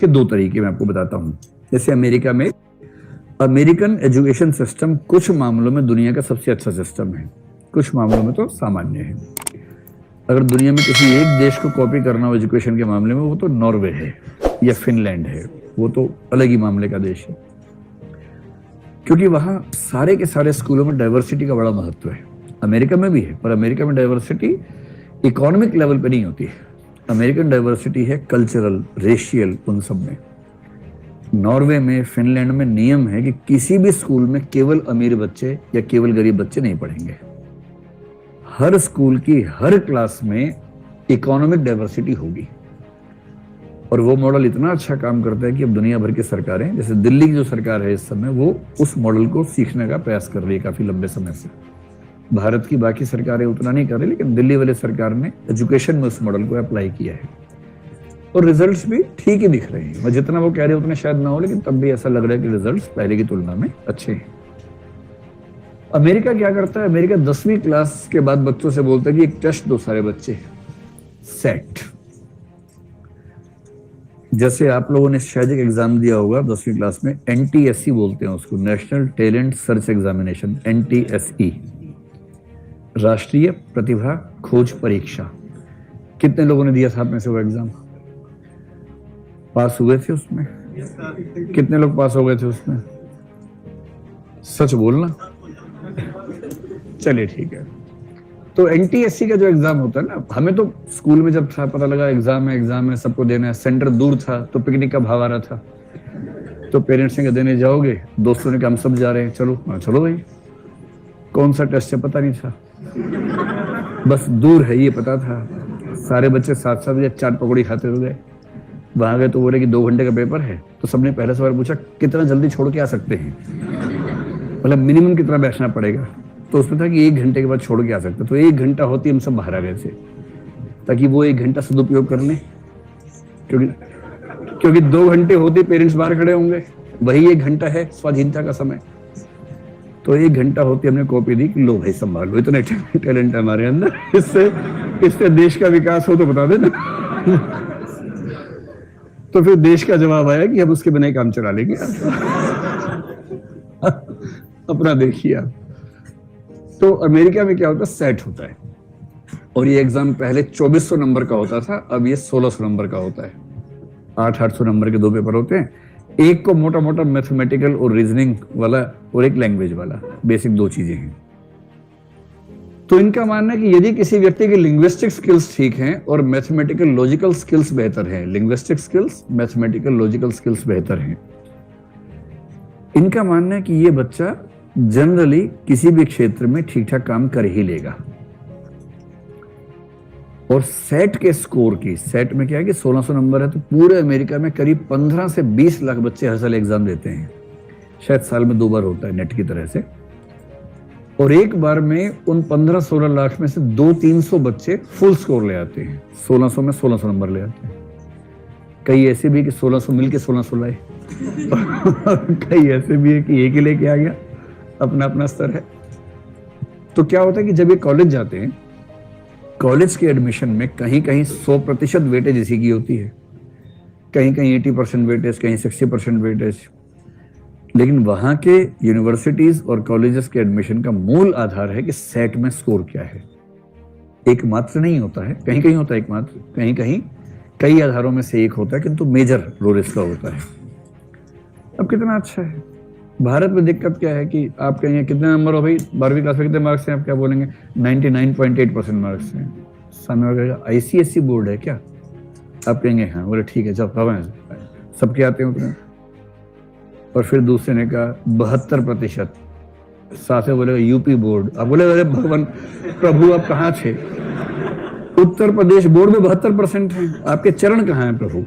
के दो तरीके मैं आपको बताता हूँ। जैसे अमेरिका में अमेरिकन एजुकेशन सिस्टम कुछ मामलों में दुनिया का सबसे अच्छा सिस्टम है, कुछ मामलों में तो सामान्य है। अगर दुनिया में किसी एक देश को कॉपी करना हो एजुकेशन के मामले में, वो तो नॉर्वे है या फिनलैंड है, वो तो अलग ही मामले का देश है, क्योंकि वहां सारे के सारे स्कूलों में डाइवर्सिटी का बड़ा महत्व है। अमेरिका में भी है, पर अमेरिका में डाइवर्सिटी इकोनॉमिक लेवल पे नहीं होती है। अमेरिकन डाइवर्सिटी है कल्चरल, रेशियल, उन सब में। नॉर्वे में, फिनलैंड में नियम है कि किसी भी स्कूल में केवल अमीर बच्चे या केवल गरीब बच्चे नहीं पढ़ेंगे। हर स्कूल की हर क्लास में इकोनॉमिक डाइवर्सिटी होगी। और वो मॉडल इतना अच्छा काम करता है कि अब दुनिया भर की सरकारें, जैसे दिल्ली की जो सरकार है इस समय, वो उस मॉडल को सीखने का प्रयास कर रही है काफी लंबे समय से। भारत की बाकी सरकारें उतना नहीं कर रही, लेकिन दिल्ली वाली सरकार ने एजुकेशन में उस मॉडल को अप्लाई किया है और रिजल्ट्स भी ठीक ही दिख रहे हैं। जितना वो कह रहे हैं उतने शायद ना हो, लेकिन तब भी ऐसा लग रहा है कि रिजल्ट्स पहले की तुलना में अच्छे हैं। अमेरिका क्या करता है? अमेरिका 10वीं क्लास के बाद बच्चों से बोलता है कि एक टेस्ट दो सारे बच्चे, सेट। जैसे आप लोगों ने शायद एक एग्जाम दिया होगा 10वीं क्लास में, NTSE बोलते हैं उसको, national talent search examination, NTSE, राष्ट्रीय प्रतिभा खोज परीक्षा। कितने लोगों ने दिया था आप में से वो एग्जाम? पास हुए थे उसमें? कितने लोग पास हो गए थे उसमें? सच बोलना। चलिए ठीक है। तो NTSE का जो एग्जाम होता है ना, हमें तो स्कूल में जब था पता लगा एग्जाम है, सबको देना है, सेंटर दूर था तो पिकनिक का भाव आ रहा था, तो पेरेंट्स ने कहा देने जाओगे? दोस्तों ने कहा हम सब जा रहे हैं, चलो। चलो भाई। कौन सा टेस्ट है पता नहीं था, बस दूर है ये पता था। सारे बच्चे साथ साथ या चाट पकौड़ी खाते हुए गए। वहां गए तो बोले कि 2 घंटे का पेपर है, तो सबने पहले सवाल पूछा कितना जल्दी छोड़ के आ सकते हैं, मतलब मिनिमम कितना बैठना पड़ेगा। तो उसमें था कि 1 घंटे के बाद छोड़ के आ सकते। तो 1 घंटा होती हम सब बाहर आ गए थे, ताकि वो 1 घंटा सदुपयोग कर लें, क्योंकि 2 घंटे होते पेरेंट्स बाहर खड़े होंगे, वही 1 घंटा है स्वाधीनता का समय। तो 1 घंटा होती हमने कॉपी दी कि लो भाई संभालो, इतने टैलेंट है हमारे अंदर, इससे देश का विकास हो तो बता देना। तो फिर देश का जवाब आया कि अब उसके बिना ही काम चला लेंगे। अपना देखिए आप। तो अमेरिका में क्या होता है? सेट होता है, और ये एग्जाम पहले 2400 नंबर का होता था, अब ये 1600 नंबर का होता है। 800 नंबर के 2 पेपर होते हैं, एक को मोटा मोटा मैथमेटिकल और रीजनिंग वाला और एक लैंग्वेज वाला, बेसिक 2 चीजें हैं। तो इनका मानना है कि यदि किसी व्यक्ति की लिंग्विस्टिक स्किल्स ठीक हैं और मैथमेटिकल लॉजिकल स्किल्स बेहतर हैं, linguistic skills, mathematical logical skills बेहतर हैं, इनका मानना है कि ये बच्चा जनरली किसी भी क्षेत्र में ठीक ठाक काम कर ही लेगा। और सेट के स्कोर की, सेट में क्या है कि 1600 नंबर है, तो पूरे अमेरिका में करीब 15 से 20 लाख बच्चे हर साल एग्जाम देते हैं। शायद साल में 2 बार होता है नेट की तरह से, और एक बार में उन 15-16 लाख में से 200-300 बच्चे फुल स्कोर ले आते हैं। 1600 में 1600 नंबर ले आते हैं। कई ऐसे भी कि 1600 मिलके 1600 लाए, कई ऐसे भी है कि एक ही लेके आ गया, अपना अपना स्तर है। तो क्या होता है कि जब ये कॉलेज जाते हैं, कॉलेज के एडमिशन में कहीं कहीं 100% वेटेज इसी की होती है, कहीं कहीं 80% वेटेज, कहीं 60% वेटेज। लेकिन वहां के यूनिवर्सिटीज और कॉलेजेस के एडमिशन का मूल आधार है कि सेट में स्कोर क्या है। एकमात्र नहीं होता है, कहीं कहीं होता है एकमात्र, कहीं कहीं कई आधारों में से एक होता है, किंतु मेजर रोल इसका होता है। अब कितना अच्छा है। भारत में दिक्कत क्या है कि आप कहेंगे कितने नंबर हो भाई 12वीं क्लास में, कितने मार्क्स हैं? आप क्या बोलेंगे? 99.8% मार्क्स हैं। सामने कहेगा ICSE बोर्ड है क्या? आप कहेंगे हाँ। बोले ठीक है, जब कब सबके आते हैं उतने। और फिर दूसरे ने कहा 72%, साथ में बोलेगा यूपी बोर्ड। आप बोले अरे भगवान प्रभु आप कहाँ थे? उत्तर प्रदेश बोर्ड में 72% है, आपके चरण कहाँ हैं प्रभु?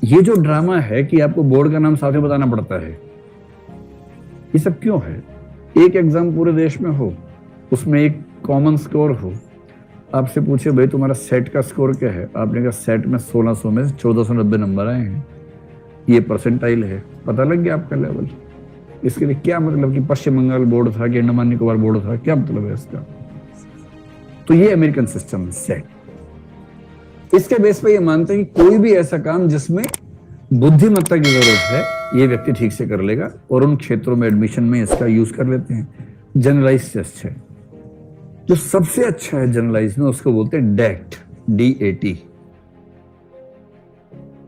ये जो ड्रामा है कि आपको बोर्ड का नाम साथ में बताना पड़ता है, ये सब क्यों है? एक एग्जाम पूरे देश में हो, उसमें एक कॉमन स्कोर हो, आपसे पूछे भाई तुम्हारा सेट का स्कोर क्या है? आपने कहा सेट में 1600 में 1490 नंबर आए हैं, ये परसेंटाइल है, पता लग गया आपका लेवल। इसके लिए क्या मतलब कि पश्चिम बंगाल बोर्ड था कि अंडमान निकोबार बोर्ड था, क्या मतलब है इसका? तो ये अमेरिकन सिस्टम है सेट। इसके बेस पे ये मानते हैं कि कोई भी ऐसा काम जिसमें बुद्धिमत्ता की जरूरत है ये व्यक्ति ठीक से कर लेगा, और उन क्षेत्रों में एडमिशन में इसका यूज कर लेते हैं। जनरलाइज टेस्ट है जो सबसे अच्छा है जनरलाइज में, उसको बोलते हैं डैट, DAT।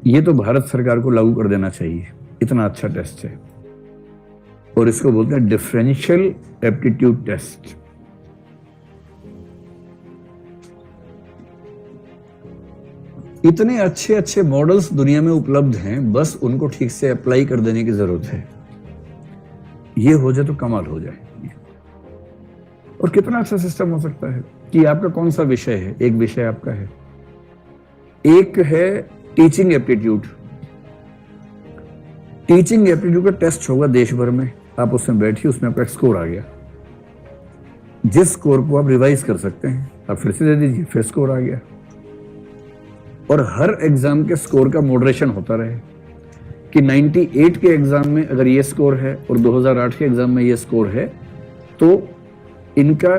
ये तो भारत सरकार को लागू कर देना चाहिए, इतना अच्छा टेस्ट है। और इसको बोलते हैं डिफरेंशियल एप्टीट्यूड टेस्ट। इतने अच्छे अच्छे मॉडल्स दुनिया में उपलब्ध हैं, बस उनको ठीक से अप्लाई कर देने की जरूरत है। ये हो जाए तो कमाल हो जाए। और कितना अच्छा सिस्टम हो सकता है कि आपका कौन सा विषय है, एक विषय आपका है, एक है टीचिंग एप्टीट्यूड। टीचिंग एप्टीट्यूड का टेस्ट होगा देश भर में, आप उसमें बैठिए, उसमें आपका स्कोर आ गया। जिस स्कोर को आप रिवाइज कर सकते हैं आप फिर से दे दीजिए, फिर स्कोर आ गया। और हर एग्जाम के स्कोर का मॉडरेशन होता रहे कि 98 के एग्जाम में अगर ये स्कोर है और 2008 के एग्जाम में ये स्कोर है, तो इनका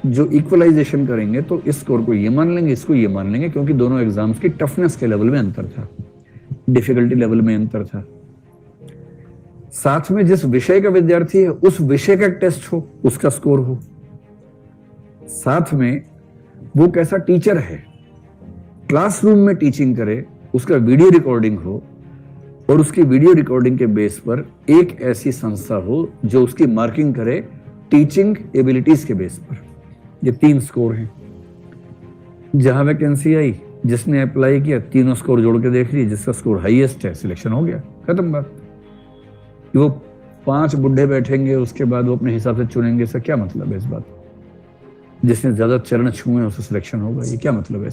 जो इक्वलाइजेशन करेंगे तो इस स्कोर को ये मान लेंगे, इसको ये मान लेंगे, क्योंकि दोनों एग्जाम्स की टफनेस के लेवल में अंतर था, डिफिकल्टी लेवल में अंतर था। साथ में जिस विषय का विद्यार्थी है उस विषय का टेस्ट हो, उसका स्कोर हो। साथ में वो कैसा टीचर है, क्लासरूम में टीचिंग करे, उसका वीडियो रिकॉर्डिंग हो, और उसकी वीडियो रिकॉर्डिंग के बेस पर एक ऐसी संस्था हो जो उसकी मार्किंग करे टीचिंग एबिलिटीज के बेस पर। ये 3 स्कोर हैं। जहां वैकेंसी आई, जिसने अप्लाई किया, तीनों स्कोर जोड़ के देख ली, जिसका स्कोर हाईएस्ट है सिलेक्शन हो गया, खत्म बात। वो 5 बुढ़े बैठेंगे, उसके बाद वो अपने हिसाब से चुनेंगे, इसका क्या मतलब है इस बात? जिसने ज्यादा चरण छुए उसका सिलेक्शन होगा, ये क्या मतलब है?